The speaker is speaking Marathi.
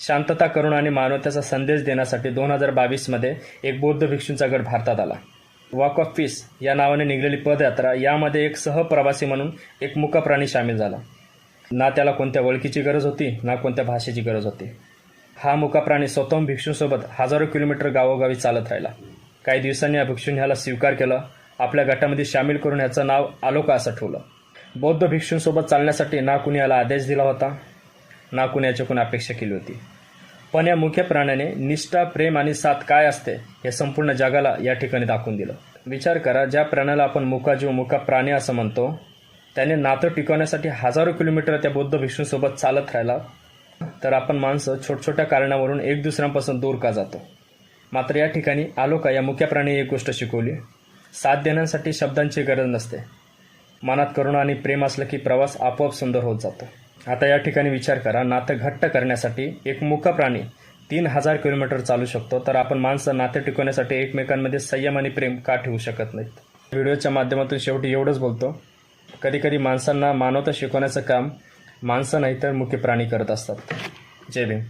शांतता, करुणा आणि मानवतेचा संदेश देण्यासाठी 2022मध्ये एक बौद्ध भिक्षूंचा गट भारतात आला. वॉक ऑफ पीस या नावाने निघालेली पदयात्रा, यामध्ये एक सहप्रवासी म्हणून एक मुका प्राणी सामील झाला. ना त्याला कोणत्या ओळखीची गरज होती, ना कोणत्या भाषेची गरज होती. हा मुका प्राणी स्वतःहून भिक्षूंसोबत हजारो किलोमीटर गावोगावी चालत राहिला. काही दिवसांनी या भिक्षूंनी ह्याला स्वीकार केलं, आपल्या गटामध्ये सामील करून ह्याचं नाव आलोका असं ठेवलं. बौद्ध भिक्षूंसोबत चालण्यासाठी ना कुणी याला आदेश दिला होता, ना कुणी याच्याकडून अपेक्षा केली होती. पण या मुख्य प्राण्याने निष्ठा, प्रेम आणि साथ काय असते हे संपूर्ण जगाला या ठिकाणी दाखवून दिलं. विचार करा, ज्या प्राण्याला आपण मुकाजीव, मुका प्राणी असं म्हणतो, त्याने नातं टिकवण्यासाठी हजारो किलोमीटर त्या बौद्ध भिक्षूंसोबत चालत राहिला. तर आपण माणसं छोट्या कारणावरून एक दुसऱ्यांपासून दूर का जातो. मात्र या ठिकाणी आलोका या मुख्य प्राणी एक गोष्ट शिकवली: साथ देण्यासाठी शब्दांची गरज नसते. मनात करुणा आणि प्रेम असलं की प्रवास आपोआप सुंदर होत जातो. आता या ठिकाणी विचार करा, नातं घट्ट करण्यासाठी एक मुका प्राणी 3000 किलोमीटर चालू शकतो, तर आपण माणसं नाते टिकवण्यासाठी एकमेकांमध्ये संयम आणि प्रेम का ठेवू शकत नाहीत. व्हिडिओच्या माध्यमातून शेवटी एवढंच बोलतो: कधी माणसांना मानवता शिकवण्याचं काम माणसं नाही तर मुके प्राणी करत असतात. जय भीम.